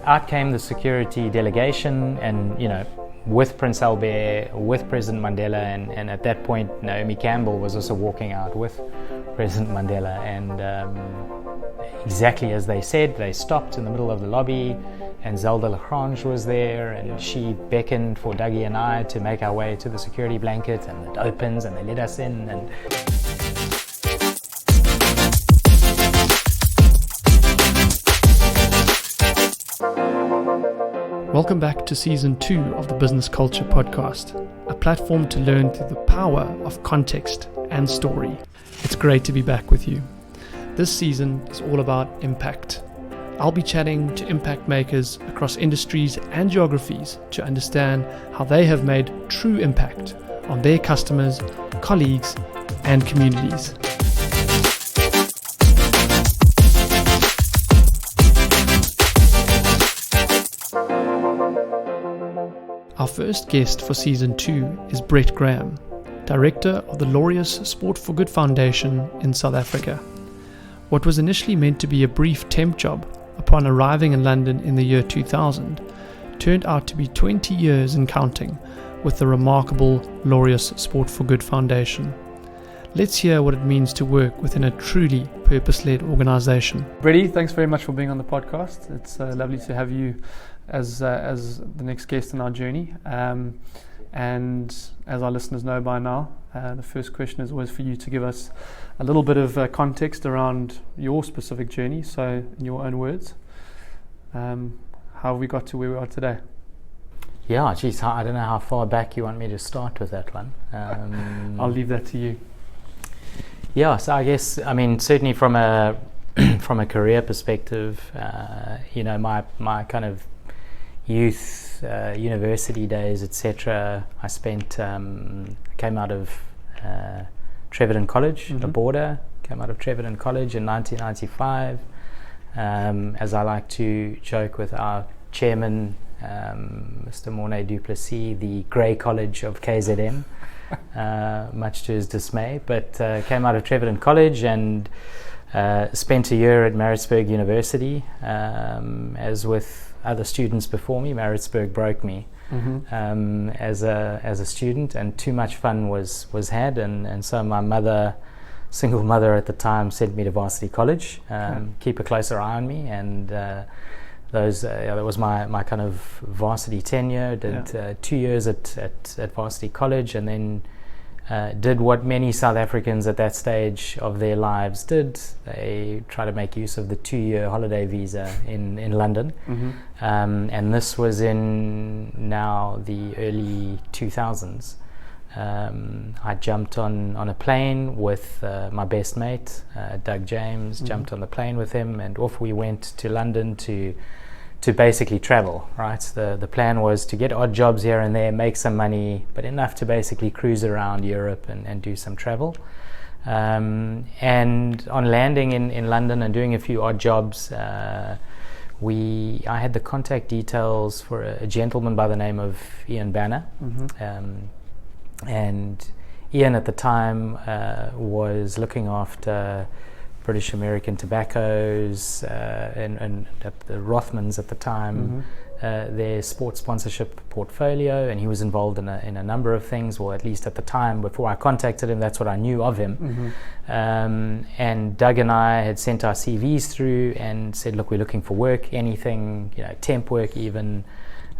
out came the security delegation, and with Prince Albert, with President Mandela, and at that point Naomi Campbell was also walking out with President Mandela, and exactly as they said, they stopped in the middle of the lobby, and Zelda Lagrange was there, and she beckoned for Dougie and I to make our way to the security blanket, and it opens and they let us in. And welcome back to Season 2 of the Business Culture Podcast, a platform to learn through the power of context and story. It's great to be back with you. This season is all about impact. I'll be chatting to impact makers across industries and geographies to understand how they have made true impact on their customers, colleagues, and communities. Our first guest for Season 2 is Brett Graham, Director of the Laureus Sport for Good Foundation in South Africa. What was initially meant to be a brief temp job upon arriving in London in the year 2000 turned out to be 20 years and counting with the remarkable Laureus Sport for Good Foundation. Let's hear what it means to work within a truly purpose-led organization. Bretty, thanks very much for being on the podcast. It's lovely to have you as the next guest in our journey. And as our listeners know by now, the first question is always for you to give us a little bit of context around your specific journey. So, in your own words, how have we got to where we are today? yeah, geez, I don't know how far back you want me to start with that one. I'll leave that to you. Yeah, so I guess, certainly from a from a career perspective, my kind of youth, university days, etc. I spent, came out of Treverton College, the border, came out of Treverton College in 1995. As I like to joke with our chairman, Mr. Mornay Duplessis, the grey college of KZN, much to his dismay, but came out of Treverton College and spent a year at Maritzburg University. As with other students before me, Maritzburg broke me as a student, and too much fun was had, and so my mother, single mother at the time, sent me to Varsity College, keep a closer eye on me, and that was my kind of varsity tenure. Did 2 years at Varsity College, and then did what many South Africans at that stage of their lives did. They try to make use of the 2-year holiday visa in London. And this was in now the early 2000s. I jumped on a plane with my best mate, Doug James, jumped on the plane with him, and off we went to London to basically travel, right? The plan was to get odd jobs here and there, make some money, but enough to basically cruise around Europe and do some travel. And on landing in London and doing a few odd jobs, I had the contact details for a gentleman by the name of Ian Banner. And Ian at the time was looking after British American Tobaccos and the Rothmans at the time, their sports sponsorship portfolio, and he was involved in a number of things, or at least at the time before I contacted him, that's what I knew of him. And Doug and I had sent our CVs through and said, look, we're looking for work, anything, temp work even.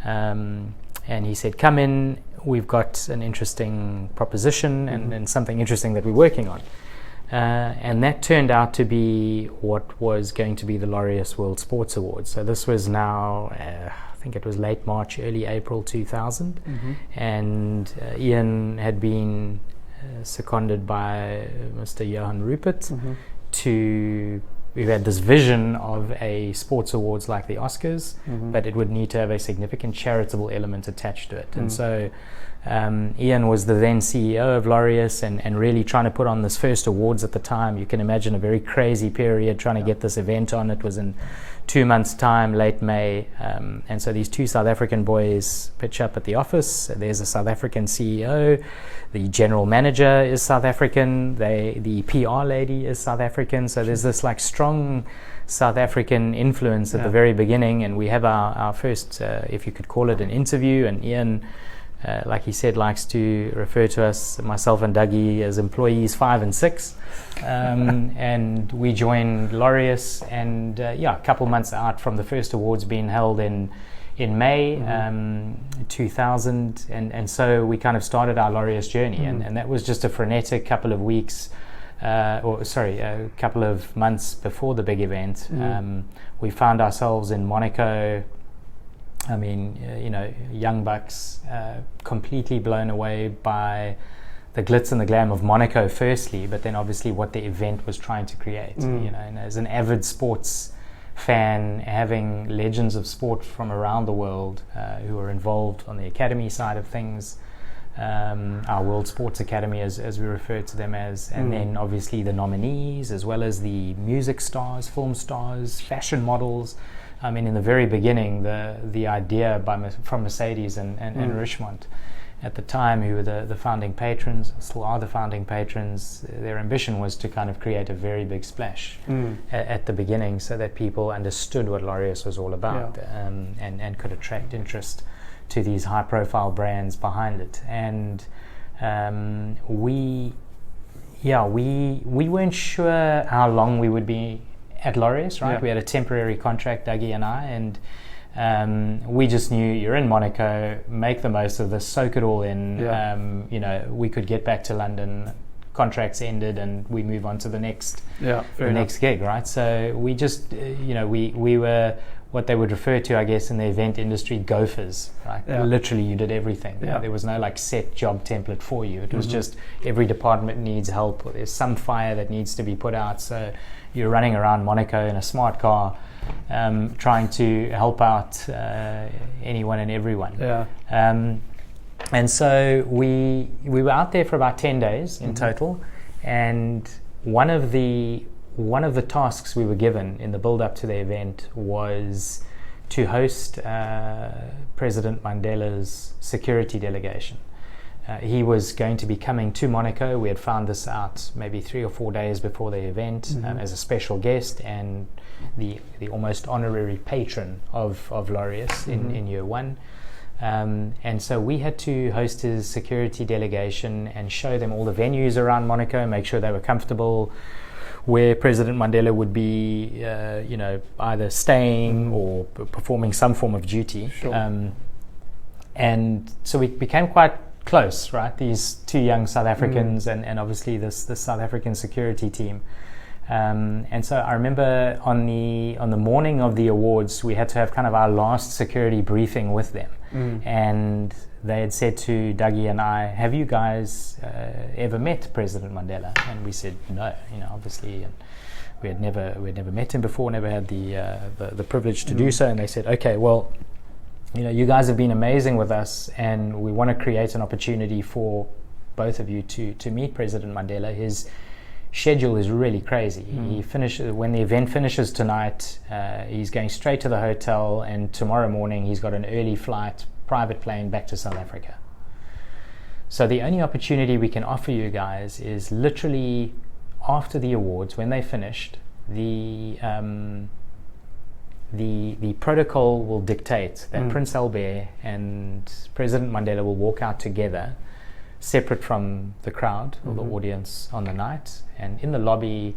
And he said, come in, we've got an interesting proposition and something interesting that we're working on. And that turned out to be what was going to be the Laureus World Sports Awards. So this was now, I think it was late March, early April 2000. And Ian had been seconded by Mr. Johan Rupert we had this vision of a sports awards like the Oscars, but it would need to have a significant charitable element attached to it. And so Ian was the then CEO of Laureus and really trying to put on this first awards at the time. You can imagine a very crazy period trying to get this event on. It was in 2 months' time, late May. And so these two South African boys pitch up at the office. There's a South African CEO. The general manager is South African. The PR lady is South African. So there's this like strong South African influence at the very beginning. And we have our first, if you could call it an interview. And Ian, like he said, likes to refer to us, myself and Dougie, as employees 5 and 6. And we joined Laureus, and a couple months out from the first awards being held in May 2000, and so we kind of started our Laureus journey, and that was just a frenetic couple of weeks, a couple of months before the big event. We found ourselves in Monaco. I mean, young bucks, completely blown away by the glitz and the glam of Monaco firstly, but then obviously what the event was trying to create. And as an avid sports fan, having legends of sport from around the world who are involved on the academy side of things, our World Sports Academy as we refer to them as, and then obviously the nominees, as well as the music stars, film stars, fashion models. I mean, in the very beginning, the idea from Mercedes and Richmond at the time, who were the founding patrons, still are the founding patrons, their ambition was to kind of create a very big splash at the beginning, so that people understood what Laureus was all about, and could attract interest to these high-profile brands behind it. And we weren't sure how long we would be at Laureus, right? We had a temporary contract, Dougie and I, and we just knew you're in Monaco, make the most of this, soak it all in. We could get back to London, contracts ended, and we move on to the next next gig, right? So we just, we were what they would refer to, I guess, in the event industry, gophers, right? Literally, you did everything. There was no like set job template for you. It was just every department needs help, or there's some fire that needs to be put out. So you're running around Monaco in a smart car, trying to help out anyone and everyone. And so we were out there for about 10 days in total, and one of the tasks we were given in the build-up to the event was to host President Mandela's security delegation. He was going to be coming to Monaco. We had found this out maybe 3 or 4 days before the event as a special guest and the almost honorary patron of Laureus in year one. And so we had to host his security delegation and show them all the venues around Monaco, make sure they were comfortable, where President Mandela would be, either staying or performing some form of duty. And so we became quite close, right? These two young South Africans and obviously this South African security team. And so I remember on the morning of the awards, we had to have kind of our last security briefing with them. And they had said to Dougie and I, have you guys ever met President Mandela? And we said no, obviously, and we had never met him before, never had the privilege to do so. And they said, okay, well, you guys have been amazing with us, and we want to create an opportunity for both of you to meet President Mandela. His schedule is really crazy. He finishes when the event finishes tonight. He's going straight to the hotel, and tomorrow morning he's got an early flight, private plane back to South Africa. So the only opportunity we can offer you guys is literally after the awards, when they finished, the protocol will dictate that Prince Albert and President Mandela will walk out together, separate from the crowd or the audience on the night, and in the lobby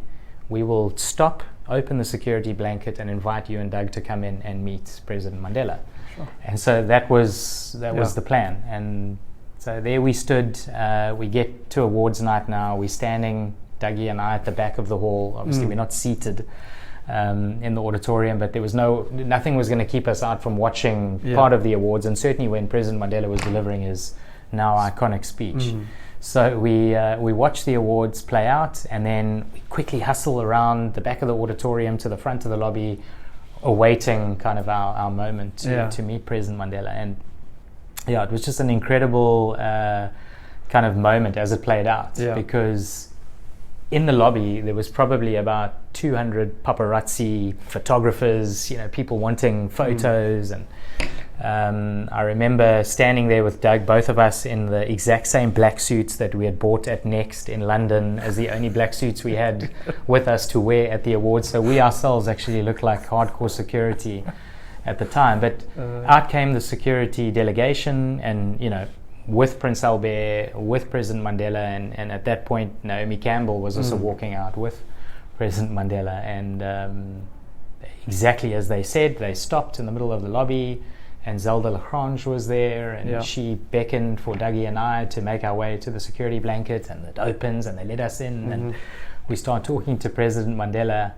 we will stop, open the security blanket, and invite you and Doug to come in and meet President Mandela. And so that was the plan. And so there we stood. We get to awards night now. We're standing, Dougie and I, at the back of the hall. Obviously we're not seated in the auditorium, but there was nothing was going to keep us out from watching part of the awards, and certainly when President Mandela was delivering his now iconic speech. So we watched the awards play out, and then we quickly hustle around the back of the auditorium to the front of the lobby, awaiting kind of our moment to meet President Mandela. And it was just an incredible kind of moment as it played out, because in the lobby there was probably about 200 paparazzi photographers, people wanting photos, and I remember standing there with Doug, both of us in the exact same black suits that we had bought at Next in London as the only black suits we had with us to wear at the awards. So we ourselves actually looked like hardcore security at the time. But out came the security delegation, and with Prince Albert, with President Mandela, and at that point Naomi Campbell was also walking out with President Mandela, and exactly as they said, they stopped in the middle of the lobby, and Zelda Lagrange was there, and she beckoned for Dougie and I to make our way to the security blanket, and it opens and they let us in, and we start talking to President Mandela,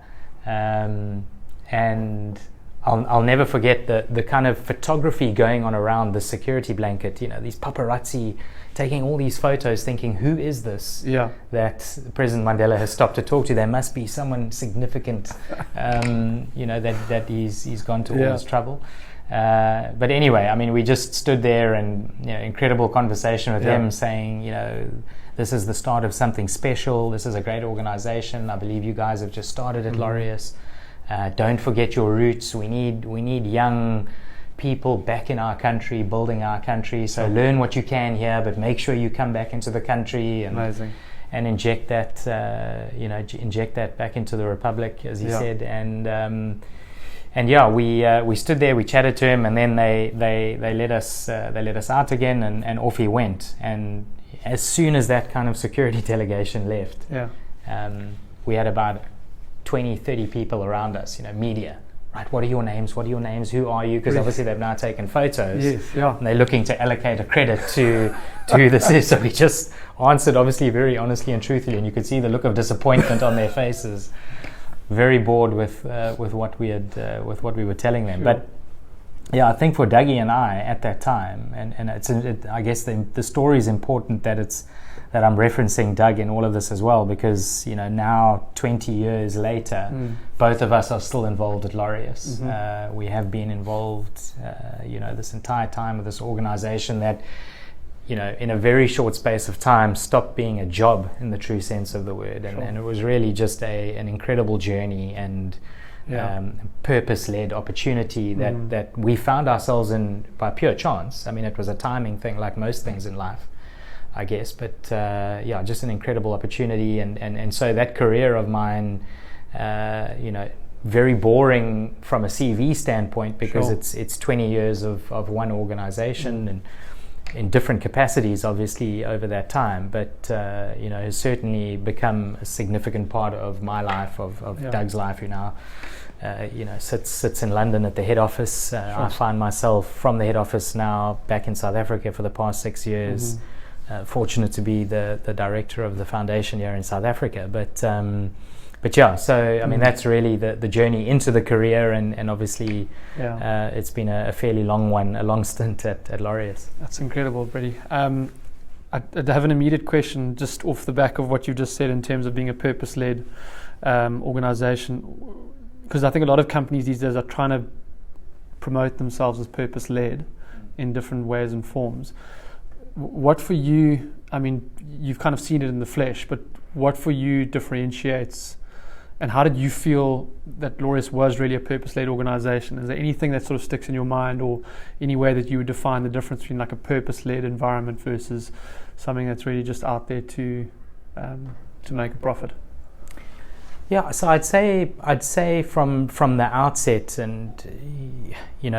and I'll never forget the kind of photography going on around the security blanket, these paparazzi taking all these photos, thinking, who is this that President Mandela has stopped to talk to? There must be someone significant, that he's gone to all this trouble. But anyway, we just stood there, and incredible conversation with him, saying, this is the start of something special. This is a great organization. I believe you guys have just started at Laureus. Don't forget your roots. We need young people back in our country, building our country. So learn what you can here, but make sure you come back into the country and inject that, inject that back into the Republic, as he said. And we stood there, we chatted to him, and then they let us out again, and off he went. And as soon as that kind of security delegation left, we had about 20, 30 people around us, media, right? What are your names? Who are you? Because obviously they've now taken photos. And they're looking to allocate a credit to this. So we just answered, obviously, very honestly and truthfully, and you could see the look of disappointment on their faces. Very bored with what we had, with what we were telling them. But I think for Dougie and I at that time, and I guess the story is important that I'm referencing Doug in all of this as well, because now 20 years later, both of us are still involved at Laureus. We have been involved, this entire time with this organization that, in a very short space of time, stopped being a job in the true sense of the word, and it was really just an incredible journey and purpose-led opportunity that we found ourselves in by pure chance. It was a timing thing, like most things in life, I guess, but just an incredible opportunity, and so that career of mine, very boring from a CV standpoint, because it's 20 years of one organization and in different capacities, obviously, over that time, but has certainly become a significant part of my life, of Doug's life, who now sits in London at the head office. I find myself from the head office now back in South Africa for the past 6 years. Fortunate to be the director of the foundation here in South Africa, but so that's really the journey into the career, and obviously it's been a fairly long one, a long stint at Laureus. That's incredible, Brady. I have an immediate question just off the back of what you just said in terms of being a purpose-led organization, because I think a lot of companies these days are trying to promote themselves as purpose-led in different ways and forms. What for you, you've kind of seen it in the flesh, but what for you differentiates, and how did you feel that Laureus was really a purpose-led organization? Is there anything that sort of sticks in your mind, or any way that you would define the difference between like a purpose-led environment versus something that's really just out there to make a profit? Yeah, so I'd say from the outset, and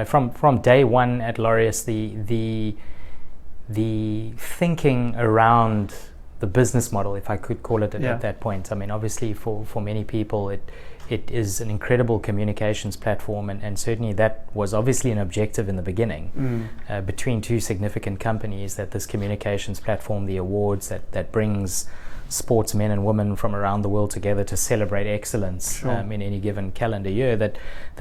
from day one at Laureus, the thinking around the business model, if I could call it at that point. Obviously for many people it is an incredible communications platform, and certainly that was obviously an objective in the beginning, between two significant companies, that this communications platform, the awards that brings sportsmen and women from around the world together to celebrate excellence in any given calendar year, that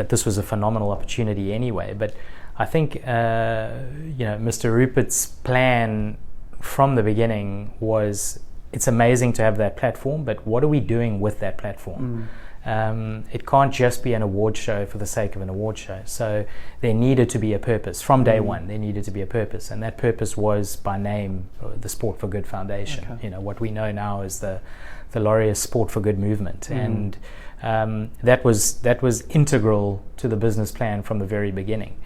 this was a phenomenal opportunity anyway. But I think Mr. Rupert's plan from the beginning was, it's amazing to have that platform, but what are we doing with that platform? It can't just be an award show for the sake of an award show. So there needed to be a purpose. From day one, there needed to be a purpose. And that purpose was by name, the Sport for Good Foundation. Okay. You know, what we know now is the Laureus Sport for Good movement. And that was integral to the business plan from the very beginning.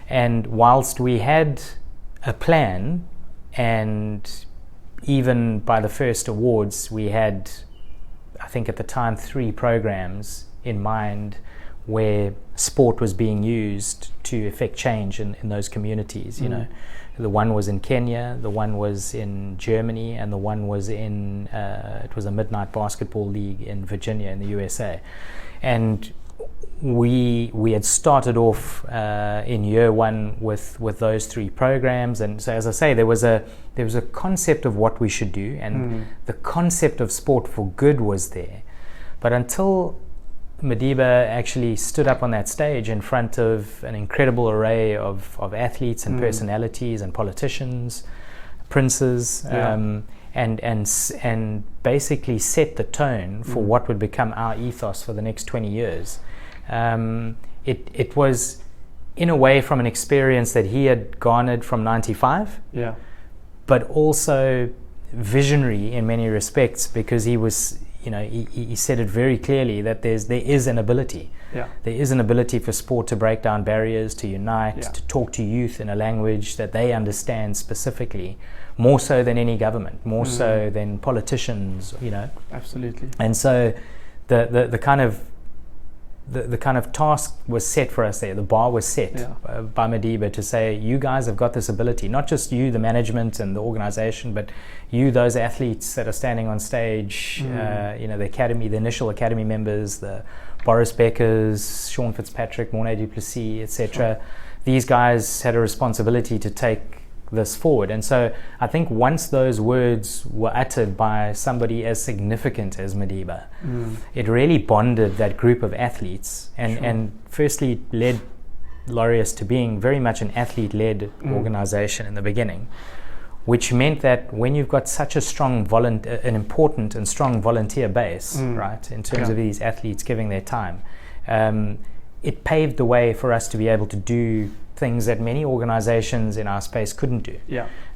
And whilst we had a plan, and even by the first awards, we had, I think at the time, 3 programs in mind where sport was being used to effect change in those communities. You know, the one was in Kenya, the one was in Germany, and the one was in it was a midnight basketball league in Virginia in the USA. And we had started off in year 1 with those 3 programs. And so, as I say, there was a concept of what we should do, and the concept of sport for good was there. But until Madiba actually stood up on that stage in front of an incredible array of athletes and personalities and politicians, princes, and basically set the tone for what would become our ethos for the next 20 years. It was, in a way, from an experience that he had garnered from 95, but also visionary in many respects, because he was, you know, he said it very clearly that there is an ability. There is an ability for sport to break down barriers, to unite, to talk to youth in a language that they understand specifically, more so than any government, more so than politicians, you know. Absolutely. And so the kind of task was set for us there. The bar was set by Madiba to say, you guys have got this ability, not just you, the management and the organization, but you, those athletes that are standing on stage, you know, the academy, the initial academy members, the Boris Beckers, Sean Fitzpatrick, Mornay Duplessis, etc. These guys had a responsibility to take this forward. And so I think once those words were uttered by somebody as significant as Madiba, it really bonded that group of athletes, and firstly led Laureus to being very much an athlete-led organization in the beginning, which meant that when you've got such a strong an important and strong volunteer base, right, in terms of these athletes giving their time, it paved the way for us to be able to do things that many organizations in our space couldn't do.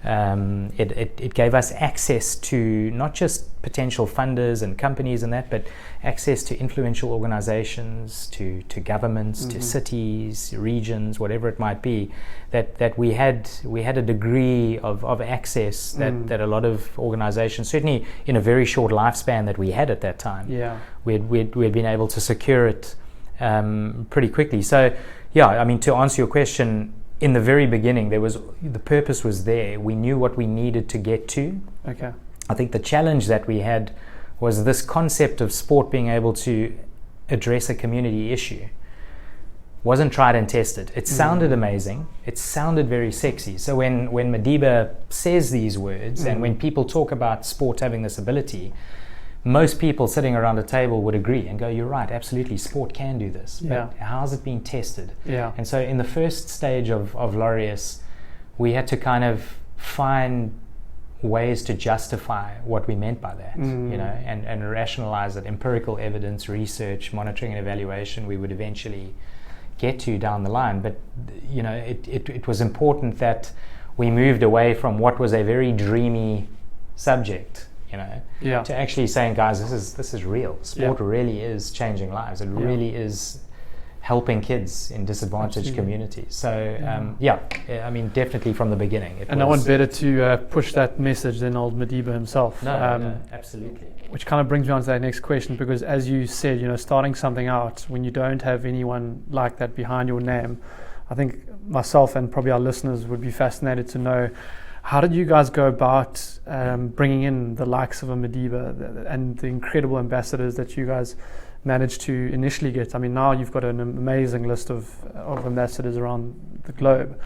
It gave us access to not just potential funders and companies and that, but access to influential organizations, to governments, to cities, regions, whatever it might be, that we had a degree of access that a lot of organizations, certainly in a very short lifespan that we had at that time, we'd been able to secure it pretty quickly. So I mean, to answer your question, in the very beginning, the purpose was there. We knew what we needed to get to. I think the challenge that we had was this concept of sport being able to address a community issue wasn't tried and tested. It sounded amazing. It sounded very sexy. So when Madiba says these words, and when people talk about sport having this ability, most people sitting around a table would agree and go, you're right, absolutely, sport can do this. But how's it being tested? And so in the first stage of Laureus, we had to kind of find ways to justify what we meant by that, you know, and rationalize it. Empirical evidence, research, monitoring and evaluation, we would eventually get to down the line. But, you know, it was important that we moved away from what was a very dreamy subject, you know, to actually saying, guys, this is real. Sport really is changing lives. It really is helping kids in disadvantaged communities. So I mean, definitely from the beginning. No one better to push that message than old Madiba himself. No, absolutely. Which kind of brings me on to that next question, because as you said, you know, starting something out when you don't have anyone like that behind your name, I think myself and probably our listeners would be fascinated to know, how did you guys go about bringing in the likes of a Madiba and the incredible ambassadors that you guys managed to initially get? I mean, now you've got an amazing list of ambassadors around the globe.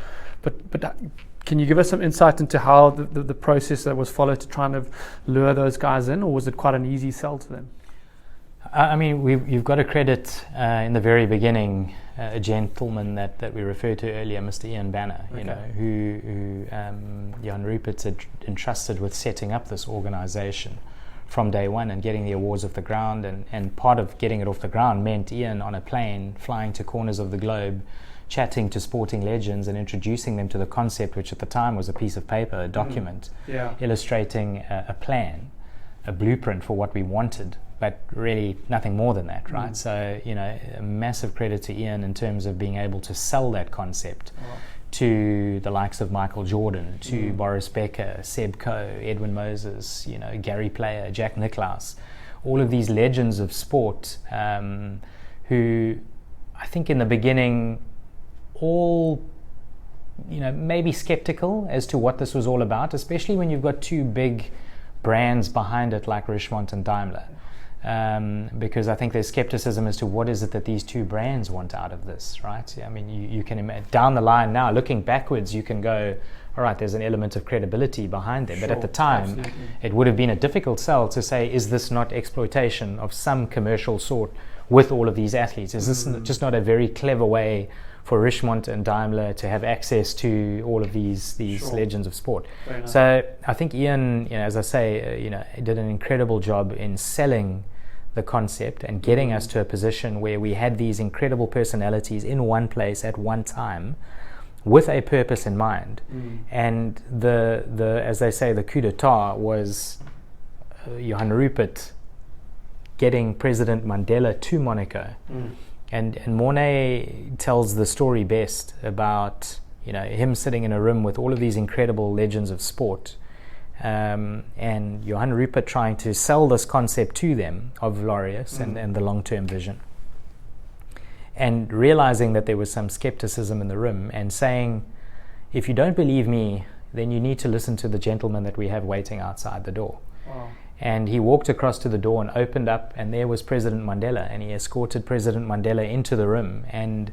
But can you give us some insight into how the process that was followed to try and lure those guys in, or was it quite an easy sell to them? I mean, you've got to credit in the very beginning a gentleman that we referred to earlier, Mr. Ian Banner, you know, who Jan Rupert had entrusted with setting up this organization from day one and getting the awards off the ground. And part of getting it off the ground meant Ian on a plane flying to corners of the globe, chatting to sporting legends and introducing them to the concept, which at the time was a piece of paper, a document, illustrating a plan, a blueprint for what we wanted, but really nothing more than that, right? So, a massive credit to Ian in terms of being able to sell that concept to the likes of Michael Jordan, to Boris Becker, Seb Coe, Edwin Moses, Gary Player, Jack Nicklaus, all of these legends of sport who I think in the beginning all maybe skeptical as to what this was all about, especially when you've got two big brands behind it like Richemont and Daimler, because I think there's skepticism as to what is it that these two brands want out of this, right? I mean, you can imagine down the line now, looking backwards, you can go, all right, there's an element of credibility behind them, but at the time it would have been a difficult sell to say, is this not exploitation of some commercial sort with all of these athletes? Is this just not a very clever way for Richemont and Daimler to have access to all of these legends of sport? So I think Ian, as I say, did an incredible job in selling the concept and getting us to a position where we had these incredible personalities in one place at one time with a purpose in mind. And the as they say, the coup d'etat was Johan Rupert getting President Mandela to Monaco. And Mornay tells the story best about him sitting in a room with all of these incredible legends of sport, and Johan Rupert trying to sell this concept to them of Laureus and the long-term vision, and realizing that there was some skepticism in the room and saying, if you don't believe me, then you need to listen to the gentleman that we have waiting outside the door. Wow. And he walked across to the door and opened up, and there was President Mandela, and he escorted President Mandela into the room. And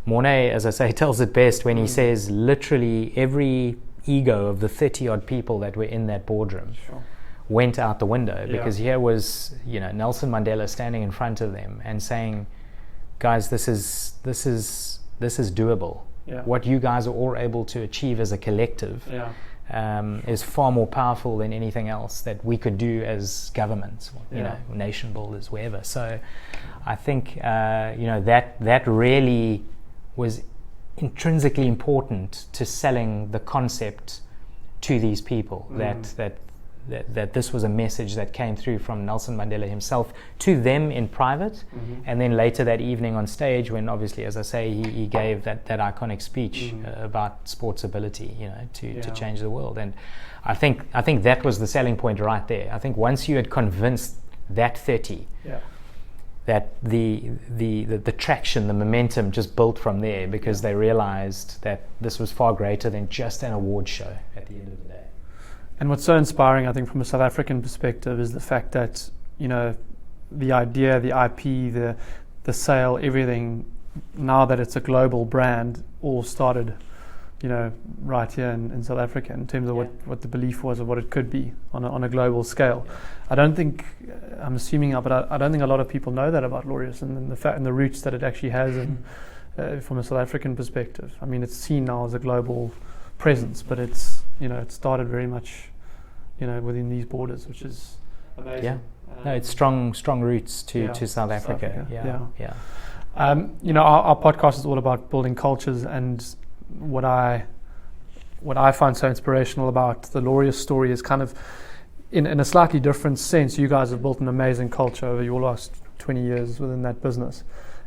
Mornay, as I say, tells it best when he says literally every ego of the 30-odd people that were in that boardroom went out the window, because here was Nelson Mandela standing in front of them and saying, guys, this is doable. What you guys are all able to achieve as a collective is far more powerful than anything else that we could do as governments, nation builders, wherever. So I think that really was intrinsically important to selling the concept to these people, that this was a message that came through from Nelson Mandela himself to them in private, and then later that evening on stage, when obviously, as I say, he gave that iconic speech about sports ability, to change the world. And I think that was the selling point right there. I think once you had convinced that 30, that the traction, the momentum just built from there, because they realized that this was far greater than just an award show at the end of the day. And what's so inspiring, I think, from a South African perspective, is the fact that, the idea, the IP, the sale, everything, now that it's a global brand, all started, right here in South Africa, in terms of what the belief was of what it could be on a global scale. I don't think, I'm assuming, but I don't think a lot of people know that about Laureus and the fact and the roots that it actually has from a South African perspective. I mean, it's seen now as a global presence, but it's, it started very much, within these borders, which is amazing. No, it's strong roots to South Africa. Our podcast is all about building cultures, and what I find so inspirational about the Laureus story is kind of, in a slightly different sense, you guys have built an amazing culture over your last 20 years within that business.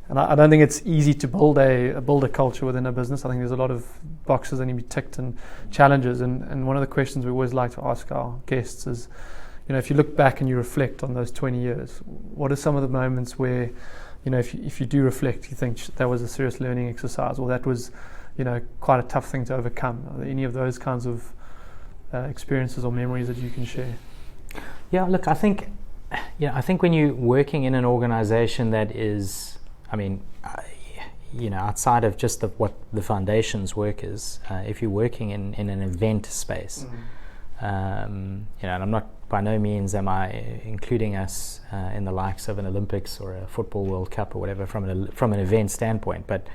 And I don't think it's easy to build a culture within a business. I think there's a lot of boxes that need to be ticked and challenges. And one of the questions we always like to ask our guests is, if you look back and you reflect on those 20 years, what are some of the moments where, if you do reflect, you think that was a serious learning exercise, or that was, quite a tough thing to overcome? Are there any of those kinds of experiences or memories that you can share? Yeah, look, I think when you're working in an organization that is, outside of just what the foundation's work is, if you're working in an event space, and I'm not, by no means am I including us in the likes of an Olympics or a Football World Cup or whatever from an event standpoint, but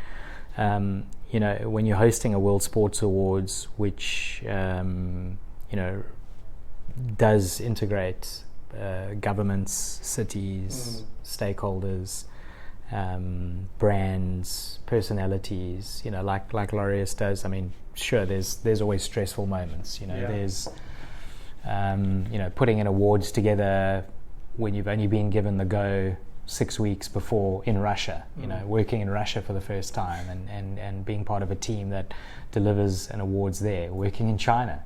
when you're hosting a World Sports Awards, which does integrate governments, cities, stakeholders, brands, personalities. Like Laureus does. I mean, sure, there's always stressful moments. There's putting in awards together when you've only been given the go 6 weeks before in Russia, working in Russia for the first time and being part of a team that delivers an awards there, working in China.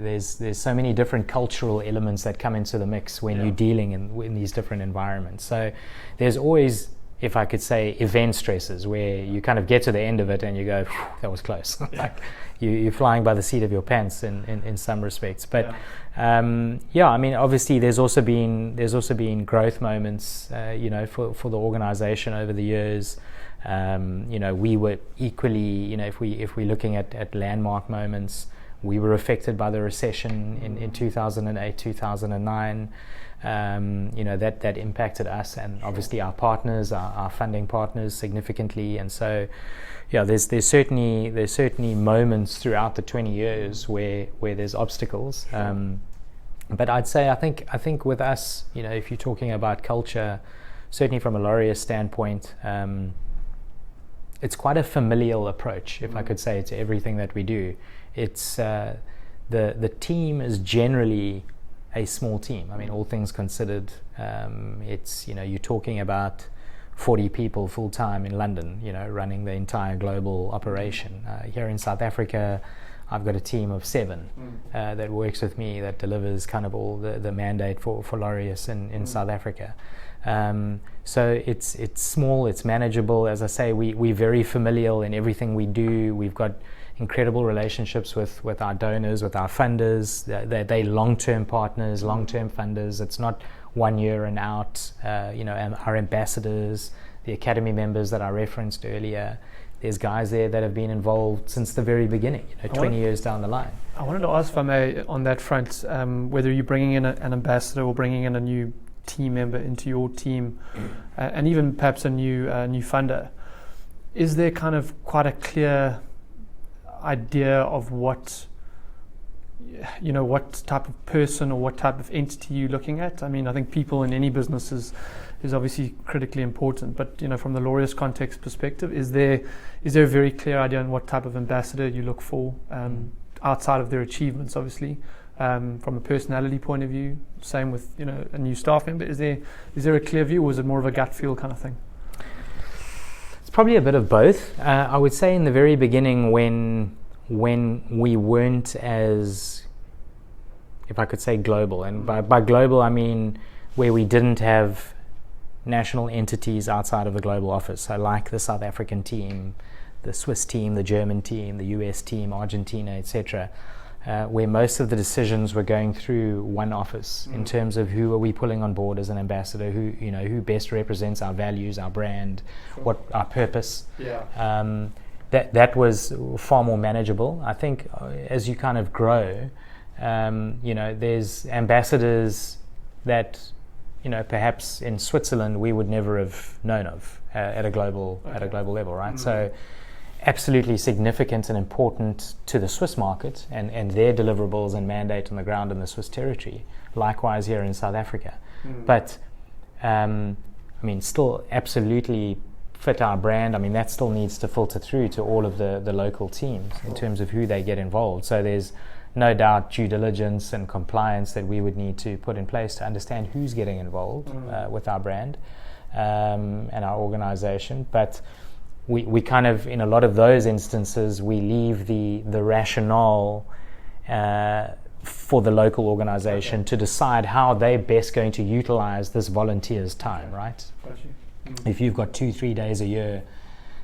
There's so many different cultural elements that come into the mix when you're dealing in these different environments. So there's always, if I could say, event stresses where you kind of get to the end of it and you go, that was close. Like you're flying by the seat of your pants in some respects. But I mean, obviously there's also been growth moments, for the organization over the years. We were equally, if we're looking at landmark moments, we were affected by the recession in 2008, 2009. That impacted us and obviously our partners, our funding partners significantly. And so, there's certainly moments throughout the 20 years where there's obstacles. But I'd say I think with us, if you're talking about culture, certainly from a Laureus standpoint, it's quite a familial approach, if I could say, to everything that we do. It's the team is generally a small team. I mean, all things considered, it's you're talking about 40 people full time in London, running the entire global operation. Here in South Africa, I've got a team of 7 that works with me, that delivers kind of all the mandate for Laureus in South Africa. So it's small, it's manageable. As I say, we're very familial in everything we do. We've got incredible relationships with our donors, with our funders. They're long-term partners, long-term funders. It's not 1 year and out. And our ambassadors, the academy members that I referenced earlier, there's guys there that have been involved since the very beginning, 20 years down the line. I wanted to ask, if I may, on that front, whether you're bringing in an ambassador or bringing in a new team member into your team, and even perhaps a new funder, is there kind of quite a clear idea of what type of person or what type of entity you're looking at? I mean, I think people in any business is obviously critically important, but from the Laureus context perspective, is there a very clear idea on what type of ambassador you look for, outside of their achievements, obviously, from a personality point of view? Same with a new staff member. Is there a clear view, or is it more of a gut feel kind of thing? It's probably a bit of both. I would say in the very beginning, when we weren't as, if I could say, global, and by global I mean where we didn't have national entities outside of the global office, so like the South African team, the Swiss team, the German team, the US team, Argentina, etc., where most of the decisions were going through one office in terms of who are we pulling on board as an ambassador, who best represents our values, our brand, what our purpose. That was far more manageable. I think as you kind of grow, there's ambassadors that perhaps in Switzerland we would never have known of at a global level, right? So absolutely significant and important to the Swiss market and their deliverables and mandate on the ground in the Swiss territory. Likewise here in South Africa. But still absolutely fit our brand. I mean, that still needs to filter through to all of the local teams in terms of who they get involved. So there's no doubt due diligence and compliance that we would need to put in place to understand who's getting involved with our brand and our organization. But we kind of, in a lot of those instances, we leave the rationale for the local organization to decide how they're best going to utilize this volunteer's time, right? If you've got 2-3 days a year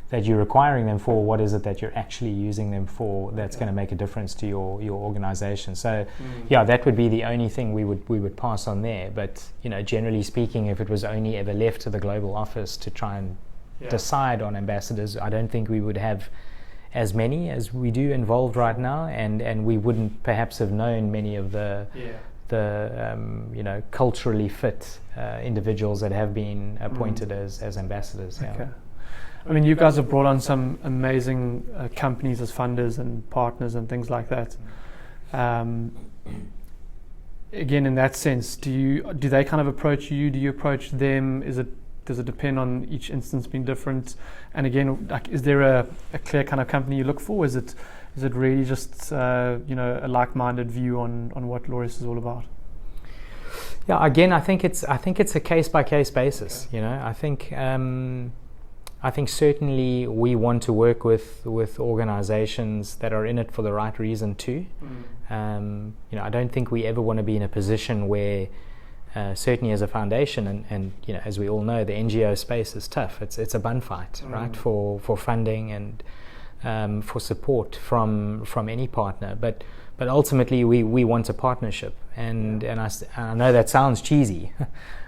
that you're requiring them for, what is it that you're actually using them for that's going to make a difference to your organization? So that would be the only thing we would pass on there. But generally speaking, if it was only ever left to the global office to try and decide on ambassadors, I don't think we would have as many as we do involved right now, and we wouldn't perhaps have known many of the culturally fit individuals that have been appointed as ambassadors. Okay. I mean, you guys have brought on some amazing companies as funders and partners and things like that. again, in that sense, do they kind of approach you? Do you approach them? Does it depend on each instance being different? And again, like, is there a clear kind of company you look for? Is it really just a like-minded view on what Laureus is all about? Yeah, again, I think it's a case-by-case basis. Okay. I think certainly we want to work with organizations that are in it for the right reason too. I don't think we ever want to be in a position where certainly as a foundation and as we all know, the NGO space is tough. It's a bun fight, right, for funding and for support from any partner, but ultimately we want a partnership, and I know that sounds cheesy,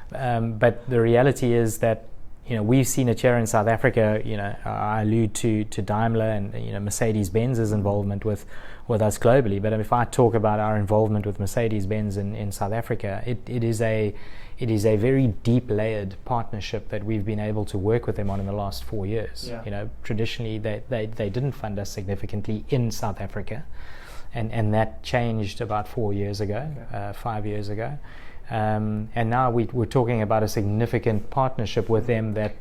but the reality is that we've seen it here in South Africa. I allude to Daimler and Mercedes-Benz's involvement with us globally, but if I talk about our involvement with Mercedes-Benz in South Africa, it is a very deep layered partnership that we've been able to work with them on in the last 4 years. Traditionally they didn't fund us significantly in South Africa, and that changed about 4 years ago, 5 years ago, and now we're talking about a significant partnership with them that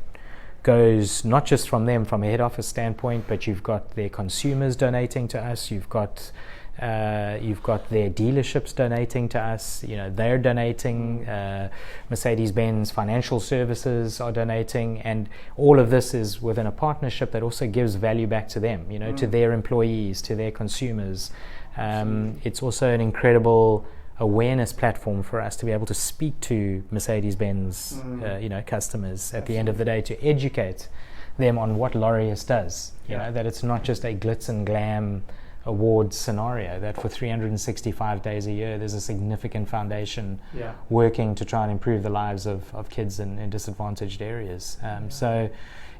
goes not just from them from a head office standpoint, but you've got their consumers donating to us, you've got their dealerships donating to us, they're donating, Mercedes-Benz Financial Services are donating, and all of this is within a partnership that also gives value back to them, to their employees, to their consumers. It's also an incredible awareness platform for us to be able to speak to Mercedes-Benz customers at the end of the day, to educate them on what Laureus does, that it's not just a glitz and glam awards scenario, that for 365 days a year there's a significant foundation working to try and improve the lives of kids in disadvantaged areas. So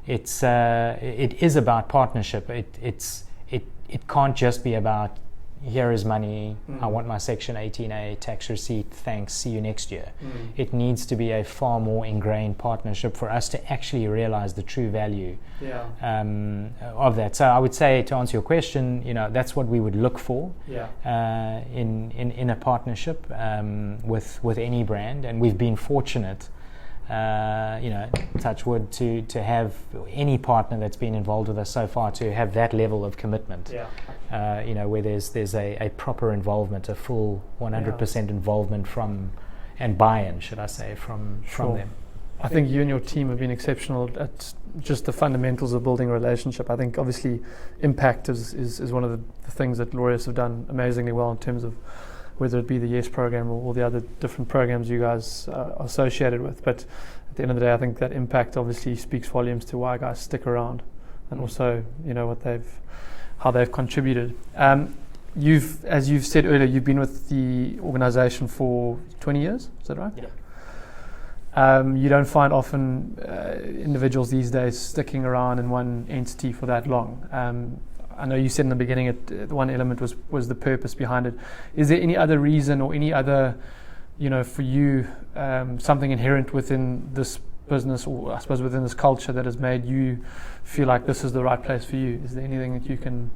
it is about partnership. It can't just be about, here is money, I want my Section 18A tax receipt, thanks, see you next year. It needs to be a far more ingrained partnership for us to actually realize the true value of that. So I would say, to answer your question, that's what we would look for in a partnership with any brand, and we've been fortunate, touch wood, to have any partner that's been involved with us so far to have that level of commitment. Where there's a proper involvement, a full 100% involvement and buy-in, should I say, from them. I think you and your team have been exceptional at just the fundamentals of building a relationship. I think obviously impact is one of the things that Laureus have done amazingly well in terms of whether it be the YES program or all the other different programs you guys are associated with. But at the end of the day, I think that impact obviously speaks volumes to why guys stick around, and also how they've contributed. As you've said earlier, you've been with the organisation for 20 years. Is that right? Yeah. You don't find often individuals these days sticking around in one entity for that long. I know you said in the beginning one element was the purpose behind it. Is there any other reason or any other, for you, something inherent within this business, or I suppose within this culture, that has made you feel like this is the right place for you? Is there anything that you can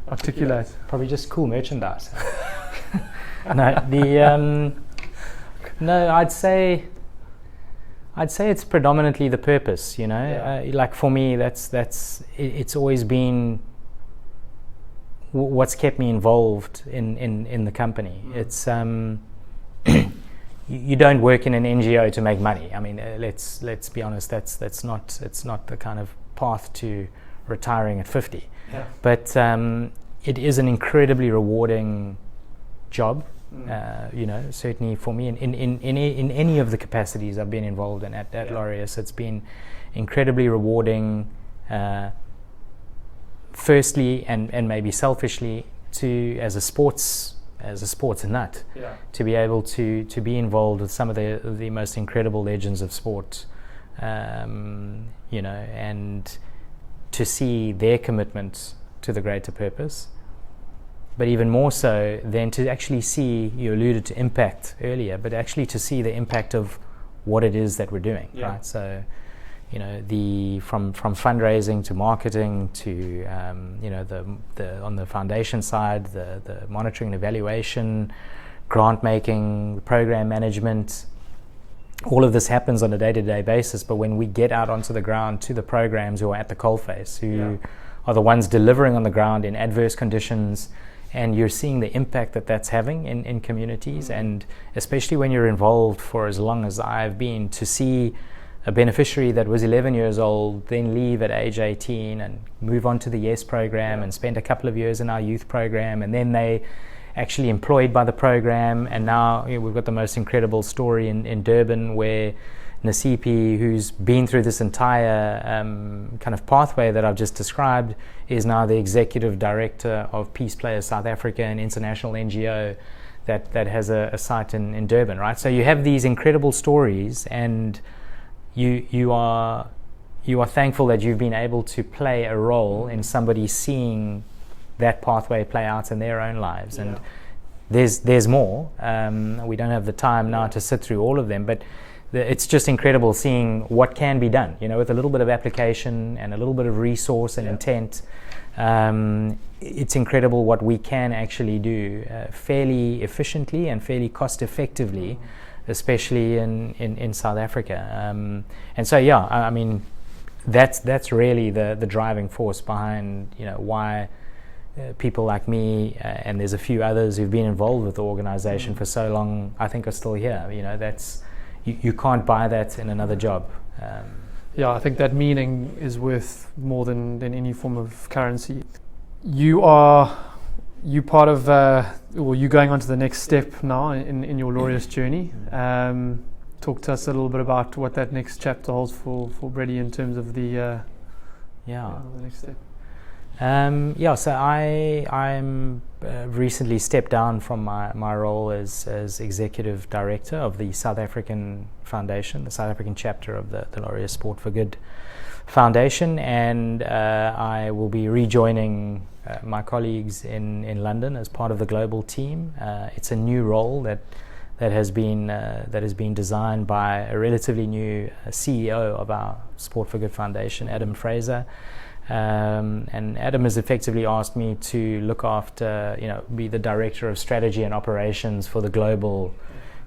articulate? Probably just cool merchandise. No, I'd say it's predominantly the purpose. Like for me, it's always been what's kept me involved in the company. It's you don't work in an NGO to make money. I mean, let's be honest. It's not the kind of path to retiring at 50. Yeah. But it is an incredibly rewarding job. Certainly for me, in any of the capacities I've been involved in at Laureus, it's been incredibly rewarding. Firstly, and maybe selfishly, as a sports nut, to be able to be involved with some of the most incredible legends of sport, and to see their commitment to the greater purpose. But even more so than to actually see, you alluded to impact earlier, but actually to see the impact of what it is that we're doing, right? So, from fundraising to marketing to the on the foundation side, the monitoring and evaluation, grant making, program management. All of this happens on a day-to-day basis, but when we get out onto the ground to the programs who are at the coalface, who are the ones delivering on the ground in adverse conditions, and you're seeing the impact that that's having in communities, and especially when you're involved for as long as I've been, to see a beneficiary that was 11 years old then leave at age 18 and move on to the YES program and spend a couple of years in our youth program, and then they actually employed by the program, and now we've got the most incredible story in Durban where Nasipi, who's been through this entire kind of pathway that I've just described, is now the executive director of Peace Players South Africa, an international NGO that has a site in Durban, right? So you have these incredible stories, and you are thankful that you've been able to play a role in somebody seeing that pathway play out in their own lives. And there's more. We don't have the time now to sit through all of them, but it's just incredible seeing what can be done, with a little bit of application and a little bit of resource and intent. It's incredible what we can actually do fairly efficiently and fairly cost effectively, especially in South Africa. And so, I mean, that's really the driving force behind, why people like me, and there's a few others who've been involved with the organization for so long, I think are still here. That's you can't buy that in another job. I think that meaning is worth more than any form of currency. You part of, or you going on to the next step now in your Laureus journey. Talk to us a little bit about what that next chapter holds for Brady in terms of the next step. So I'm recently stepped down from my role as executive director of the South African Foundation, the South African chapter of the Laureus Sport for Good Foundation, and I will be rejoining my colleagues in London as part of the global team. It's a new role that has been designed by a relatively new CEO of our Sport for Good Foundation, Adam Fraser. And Adam has effectively asked me to look after, be the director of strategy and operations for the global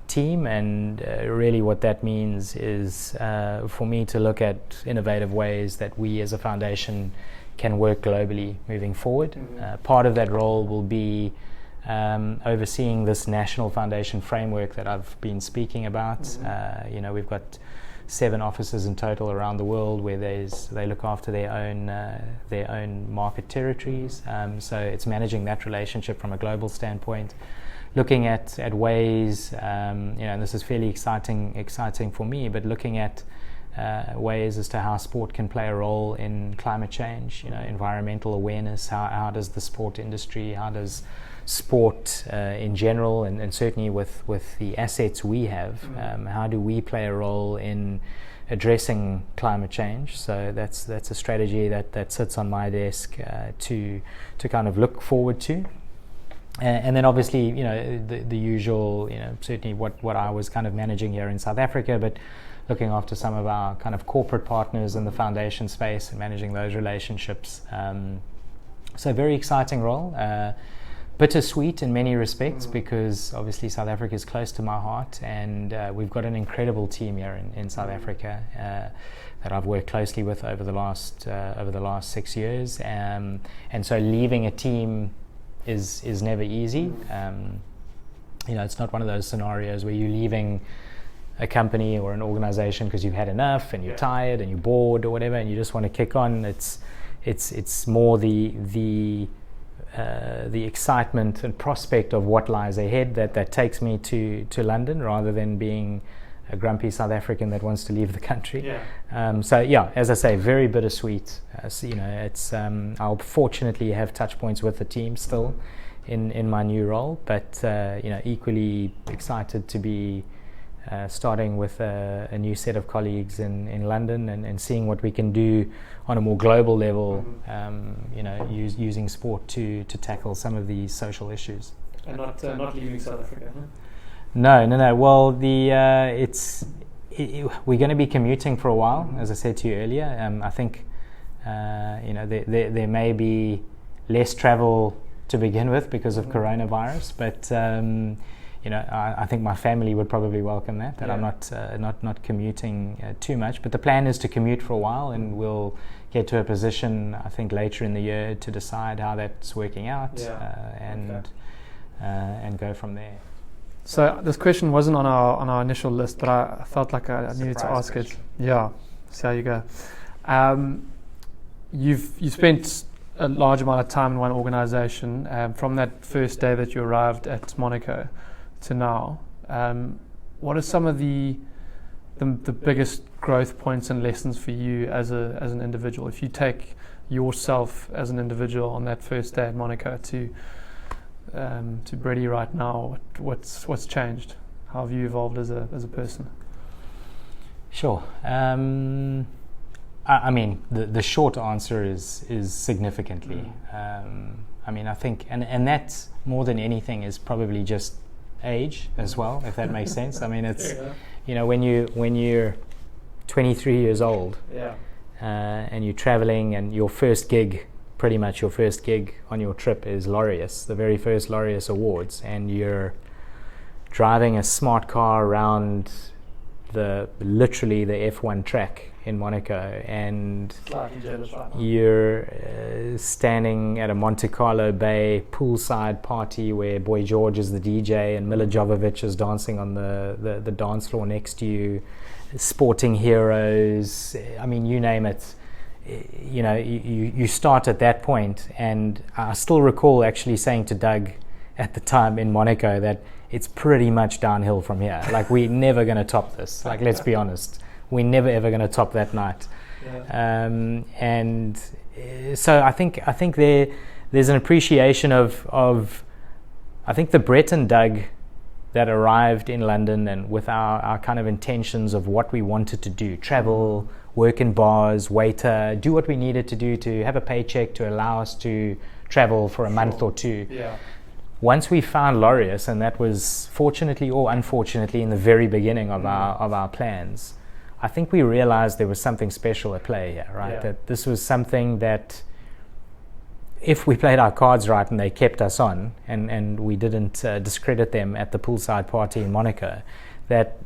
team. And really what that means is for me to look at innovative ways that we as a foundation can work globally moving forward. Part of that role will be overseeing this national foundation framework that I've been speaking about. We've got 7 offices in total around the world where they look after their own market territories. So it's managing that relationship from a global standpoint, looking at ways, and this is fairly exciting for me, but looking at ways as to how sport can play a role in climate change, environmental awareness. How does the sport industry, how does sport in general, and certainly with the assets we have, how do we play a role in addressing climate change? So that's a strategy that sits on my desk to kind of look forward to. And then obviously, the usual, certainly what I was kind of managing here in South Africa, but looking after some of our kind of corporate partners in the foundation space and managing those relationships. So very exciting role. Bittersweet in many respects, because obviously South Africa is close to my heart, and we've got an incredible team here in South Africa that I've worked closely with over the last 6 years, and so leaving a team is never easy. It's not one of those scenarios where you're leaving a company or an organization because you've had enough and you're tired and you're bored or whatever and you just want to kick on. It's more the excitement and prospect of what lies ahead that takes me to London, rather than being a grumpy South African that wants to leave the country. As I say, very bittersweet. I'll fortunately have touch points with the team still in my new role, but equally excited to be starting with a new set of colleagues in London and seeing what we can do on a more global level, using sport to tackle some of these social issues. And not leaving South Africa, huh? No. Well, we're going to be commuting for a while, as I said to you earlier. I think there may be less travel to begin with because of coronavirus, but I think my family would probably welcome that Yeah. I'm not commuting too much. But the plan is to commute for a while, and we'll get to a position, I think, later in the year to decide how that's working out, and go from there. So this question wasn't on our initial list, but I felt like I needed to ask question. it. Yeah, see how you go. You spent a large amount of time in one organization, from that first day that you arrived at Monaco to now. What are some of the biggest growth points and lessons for you as an individual? If you take yourself as an individual on that first day at Monaco to Brady right now, what's changed? How have you evolved as a person? Sure. I mean, the short answer is significantly. I think, and that more than anything is probably just age as well, if that makes sense. I mean, it's when you're 23 years old, and you're traveling, and pretty much your first gig on your trip is Laureus, the very first Laureus Awards, and you're driving a smart car around literally the F.1 track in Monaco, and you're standing at a Monte Carlo Bay poolside party where Boy George is the DJ and Mila Jovovich is dancing on the dance floor next to you, sporting heroes, I mean, you name it. You start at that point, and I still recall actually saying to Doug at the time in Monaco that it's pretty much downhill from here. Like, we're never going to top this. Like, let's be honest, we're never ever going to top that night. And so I think there's an appreciation of I think the Brett and Doug that arrived in London, and with our kind of intentions of what we wanted to do, travel, work in bars, waiter, do what we needed to do to have a paycheck to allow us to travel for a month or two. Once we found Laureus, and that was fortunately or unfortunately in the very beginning of our plans, I think we realized there was something special at play here, right? That this was something that, if we played our cards right and they kept us on, and we didn't discredit them at the poolside party in Monaco, that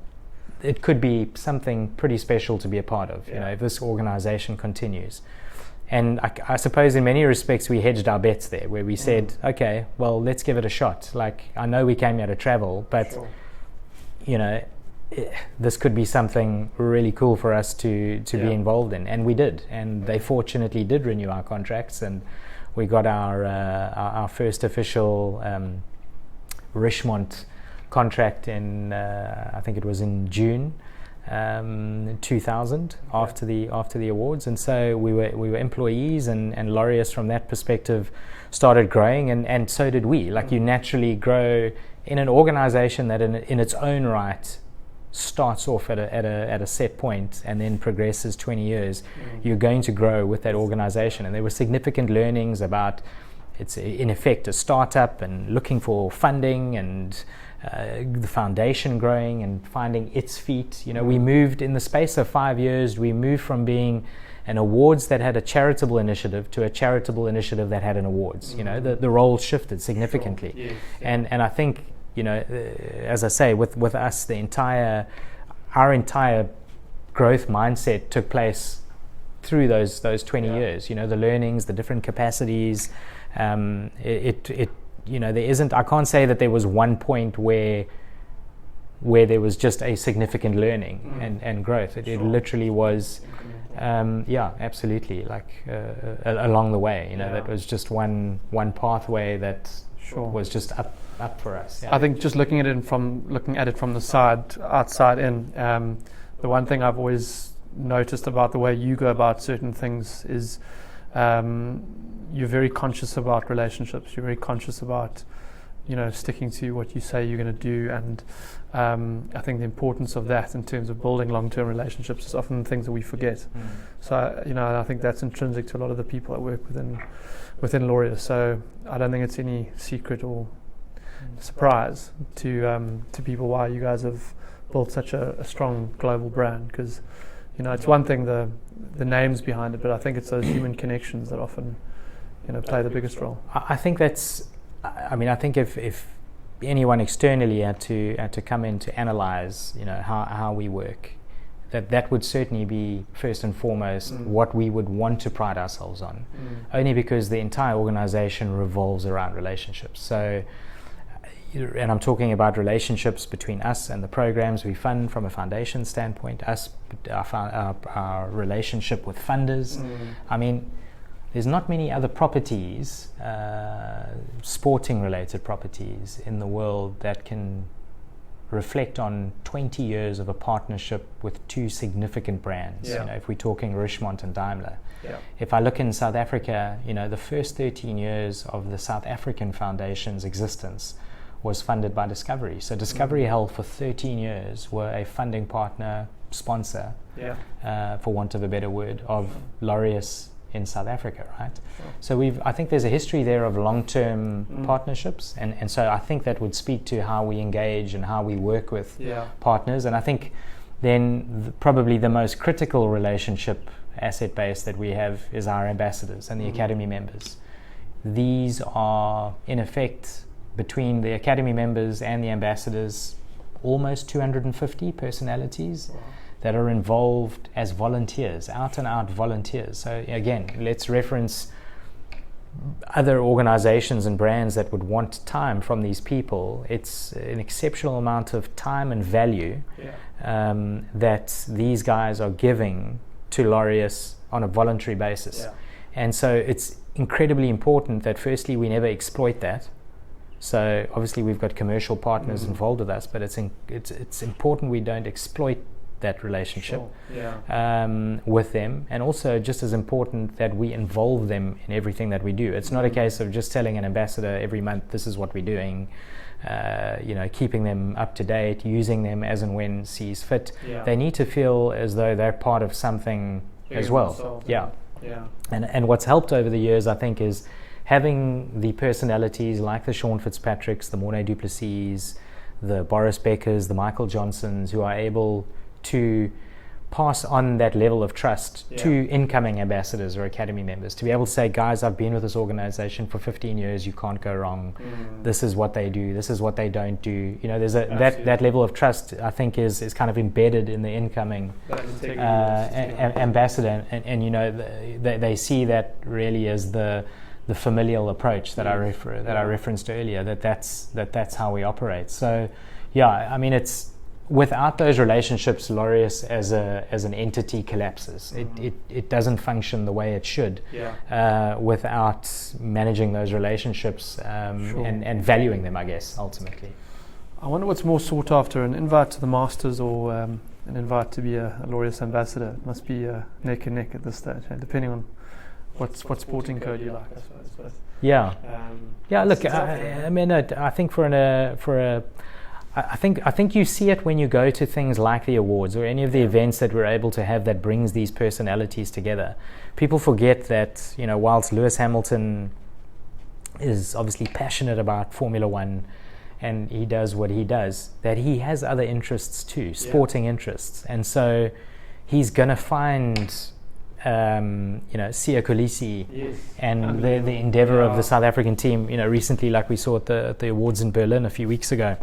it could be something pretty special to be a part of, if this organization continues. And I suppose in many respects we hedged our bets there, where we said, okay, well, let's give it a shot. Like, I know we came here to travel, but this could be something really cool for us to be involved in, and we did. And they fortunately did renew our contracts, and we got our first official Richmond contract in I think it was in June 2000 after the awards. And so we were employees, and Laureus from that perspective started growing, and so did we. Like, you naturally grow in an organization that in its own right starts off at a set point and then progresses 20 years. You're going to grow with that organization, and there were significant learnings about, it's in effect a startup and looking for funding, and the foundation growing and finding its feet. We moved in the space of 5 years. We moved from being an awards that had a charitable initiative to a charitable initiative that had an awards. The role shifted significantly. And I think, as I say, with us, our entire growth mindset took place through those 20 years. The learnings, the different capacities. There isn't. I can't say that there was one point where there was just a significant learning and growth. It literally was, absolutely, like along the way. That was just one pathway that was just up for us. I think just looking at it from the outside in, the one thing I've always noticed about the way you go about certain things is you're very conscious about relationships. You're very conscious about sticking to what you say you're going to do, and I think the importance of that in terms of building long-term relationships is often the things that we forget. So I think that's intrinsic to a lot of the people that work within Laureus. So I don't think it's any secret or surprise to people why you guys have built such a strong global brand, because it's one thing the names behind it, but I think it's those human connections that often play the biggest role. I think that's, I think if anyone externally had to come in to analyze, how we work, that would certainly be first and foremost what we would want to pride ourselves on, only because the entire organization revolves around relationships. So, and I'm talking about relationships between us and the programs we fund from a foundation standpoint, our relationship with funders. I mean, there's not many other properties, sporting related properties in the world that can reflect on 20 years of a partnership with two significant brands. If we're talking Richemont and Daimler. If I look in South Africa, the first 13 years of the South African Foundation's existence was funded by Discovery. So Discovery Health for 13 years were a funding partner, sponsor, for want of a better word, of Laureus in South Africa, right? So I think there's a history there of long-term partnerships, and so I think that would speak to how we engage and how we work with partners. And I think then probably the most critical relationship asset base that we have is our ambassadors and the Academy members. These are, in effect, between the Academy members and the ambassadors, almost 250 personalities that are involved as volunteers, out and out volunteers. So again, let's reference other organizations and brands that would want time from these people. It's an exceptional amount of time and value that these guys are giving to Laureus on a voluntary basis. And so it's incredibly important that firstly we never exploit that. So obviously we've got commercial partners involved with us, but it's important we don't exploit that relationship with them, and also just as important that we involve them in everything that we do. It's not a case of just telling an ambassador every month this is what we're doing, keeping them up to date, using them as and when sees fit. They need to feel as though they're part of something as well. And what's helped over the years, I think, is having the personalities like the Sean Fitzpatricks, the Mornay Duplessis, the Boris Beckers, the Michael Johnsons, who are able to pass on that level of trust to incoming ambassadors or Academy members, to be able to say, guys, I've been with this organization for 15 years, you can't go wrong. This is what they do, this is what they don't do. There's that level of trust, I think, is kind of embedded in the incoming ambassador, and they see that really as the familial approach that I referenced earlier, that's how we operate. So I mean, it's without those relationships, Laureus as an entity collapses. It doesn't function the way it should without managing those relationships and valuing them, I guess, ultimately. I wonder what's more sought after, an invite to the Masters or an invite to be a Laureus ambassador. It must be neck and neck at this stage, depending on what sporting code you like, I suppose. Look, I mean, I think I think you see it when you go to things like the awards or any of the events that we're able to have that brings these personalities together. People forget that, whilst Lewis Hamilton is obviously passionate about Formula One and he does what he does, that he has other interests too, sporting interests. And so he's going to find Sia Kolisi and the endeavor of the South African team, recently, like we saw at the awards in Berlin a few weeks ago.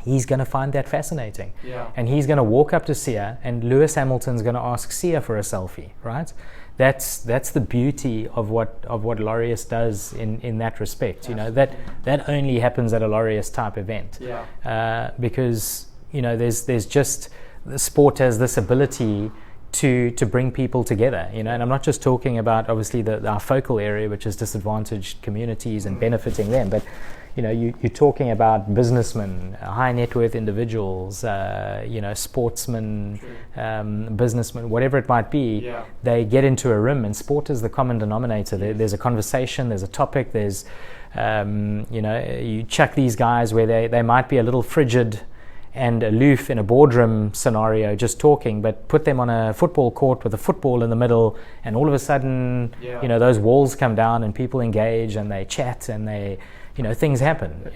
He's going to find that fascinating. And he's going to walk up to Sia, and Lewis Hamilton's going to ask Sia for a selfie, right? That's the beauty of what Laureus does in that respect. That only happens at a Laureus type event. Because there's just, the sport has this ability to bring people together, and I'm not just talking about obviously our focal area, which is disadvantaged communities and benefiting them, but you're talking about businessmen, high net worth individuals, sportsmen, businessmen, whatever it might be. They get into a room, and sport is the common denominator. There's a conversation, there's a topic, there's you chuck these guys where they might be a little frigid and aloof in a boardroom scenario, just talking, but put them on a football court with a football in the middle, and all of a sudden, those walls come down and people engage and they chat and they things happen.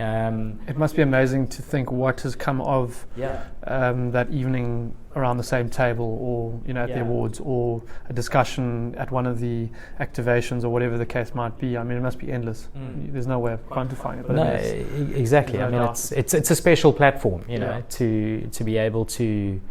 It must be amazing to think what has come of that evening around the same table, or at the awards, or a discussion at one of the activations, or whatever the case might be. I mean, it must be endless. There's no way of quantifying it. But no, exactly. I mean, it's a special platform, to be able to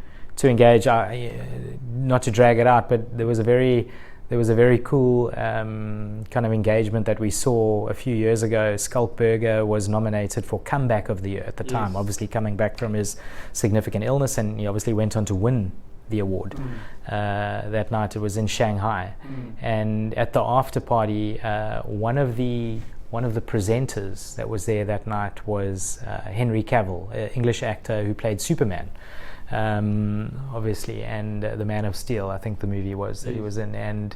engage. Not to drag it out, but there was a very cool kind of engagement that we saw a few years ago. Skulkberger was nominated for Comeback of the Year at the time, obviously coming back from his significant illness, and he obviously went on to win the award that night. It was in Shanghai, and at the after party, one of the presenters that was there that night was Henry Cavill, an English actor who played Superman. Obviously, and The Man of Steel, I think the movie was that he was in, and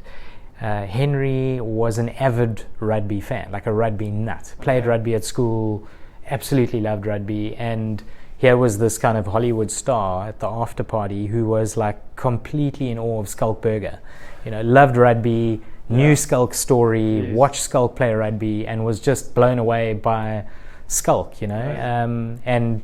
Henry was an avid rugby fan, like a rugby nut. Played rugby at school, absolutely loved rugby, and here was this kind of Hollywood star at the after party who was like completely in awe of Skulkberger. Loved rugby, knew Skulk's story, watched Skulk play rugby, and was just blown away by Skulk, and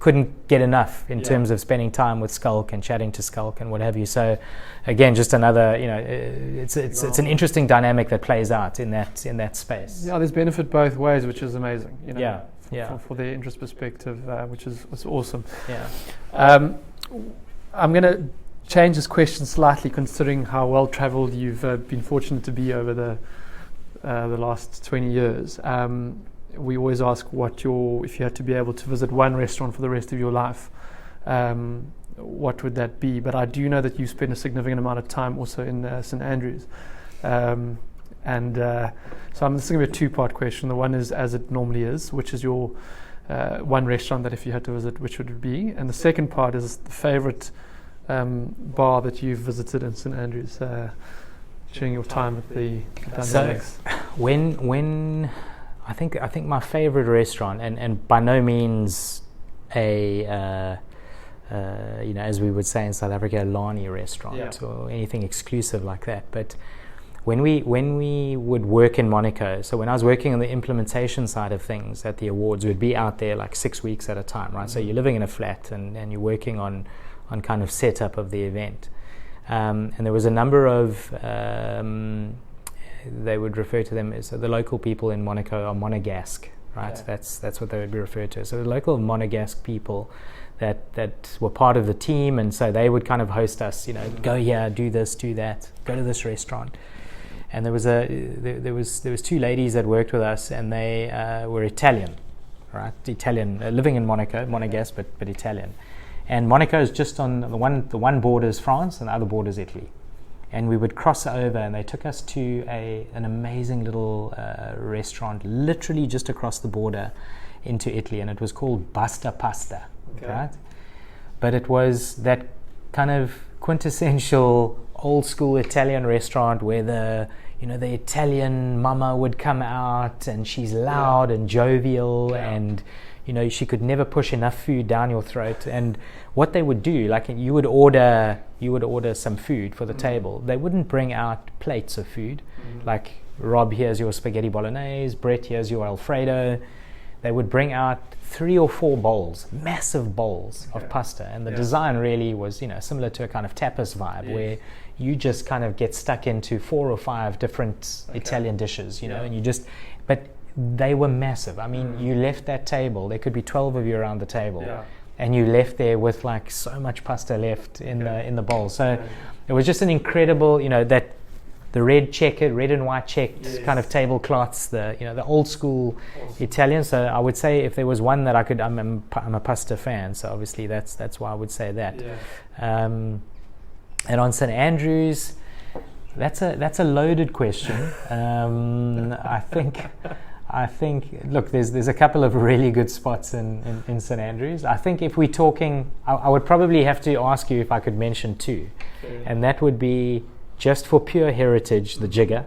couldn't get enough in terms of spending time with Skulk and chatting to Skulk and what have you. So again, just another, it's an interesting dynamic that plays out in that space. Yeah, there's benefit both ways, which is amazing. For the interest perspective, which is awesome. Yeah. I'm going to change this question slightly, considering how well travelled you've been fortunate to be over the last 20 years. We always ask if you had to be able to visit one restaurant for the rest of your life, what would that be? But I do know that you spent a significant amount of time also in St. Andrews. So this is going to be a two-part question. The one is, as it normally is, which is your one restaurant that if you had to visit, which would it be? And the second part is the favourite bar that you've visited in St. Andrews during your time at the Dynamics. When I think my favorite restaurant, and by no means as we would say in South Africa, a Lani restaurant or anything exclusive like that. But when we would work in Monaco, so when I was working on the implementation side of things at the awards, we'd be out there like 6 weeks at a time, right? So you're living in a flat and you're working on kind of setup of the event. And there was a number of they would refer to them as the local people in Monaco are Monegasque, right? Yeah. That's what they would be referred to. So the local Monegasque people that were part of the team, and so they would kind of host us, go here, do this, do that, go to this restaurant. And there was two ladies that worked with us, and they were Italian, right? Italian, living in Monaco, Monegasque, but Italian. And Monaco is just on the one border is France and the other border is Italy. And we would cross over, and they took us to an amazing little restaurant, literally just across the border into Italy, and it was called Basta Pasta, right? But it was that kind of quintessential old school Italian restaurant where the Italian mama would come out, and she's loud and jovial, and she could never push enough food down your throat. And what they would do, like you would order some food for the table. They wouldn't bring out plates of food, like Rob, here's your spaghetti bolognese, Brett, here's your Alfredo. They would bring out 3 or 4 bowls, massive bowls of pasta. And the design really was, similar to a kind of tapas vibe, where you just kind of get stuck into 4 or 5 different Italian dishes, and but they were massive. I mean, you left that table, there could be 12 of you around the table, and you left there with like so much pasta left in the bowl. So it was just an incredible, that the red and white checked kind of tablecloths, the old school Italian. So I would say if there was one that I could, I'm a pasta fan, so obviously that's why I would say that. And on St. Andrews, that's a loaded question. I think, look, there's a couple of really good spots in St. Andrews. I think if we're talking, I would probably have to ask you if I could mention 2. And that would be, just for pure heritage, the Jigger.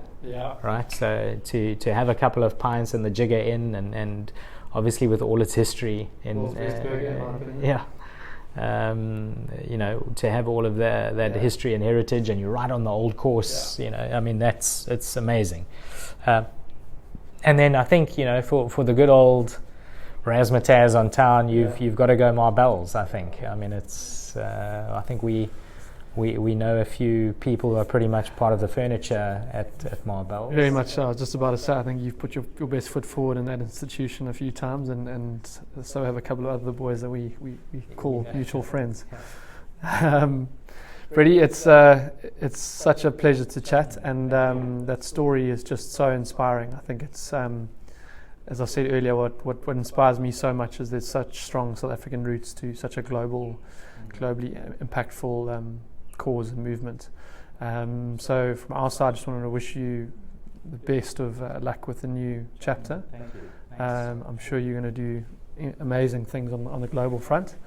Right? So to have a couple of pints in the Jigger Inn, and obviously with all its history in to have all of that history and heritage, and you're right on the old course, I mean, it's amazing. And then I think, for the good old razzmatazz on town, you've got to go Marbells, I think. I mean, it's I think we know a few people who are pretty much part of the furniture at Marbells. Very much so. I was just about to say, I think you've put your best foot forward in that institution a few times, and so have a couple of other boys that we call mutual friends. Freddie, it's such a pleasure to chat, and that story is just so inspiring. I think it's, as I said earlier, what inspires me so much is there's such strong South African roots to such a globally impactful cause and movement. So from our side, I just wanted to wish you the best of luck with the new chapter. Thank you. I'm sure you're going to do amazing things on the global front.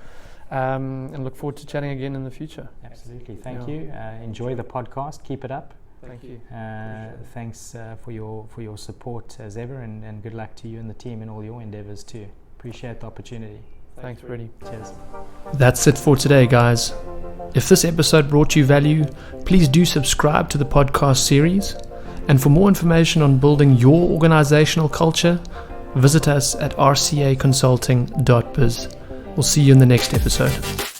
And look forward to chatting again in the future. Absolutely. Thank you. Enjoy the podcast. Keep it up. Thank you. Thanks for your support as ever, and good luck to you and the team in all your endeavors too. Appreciate the opportunity. Thanks, Freddie. Cheers. That's it for today, guys. If this episode brought you value, please do subscribe to the podcast series. And for more information on building your organizational culture, visit us at rcaconsulting.biz. We'll see you in the next episode.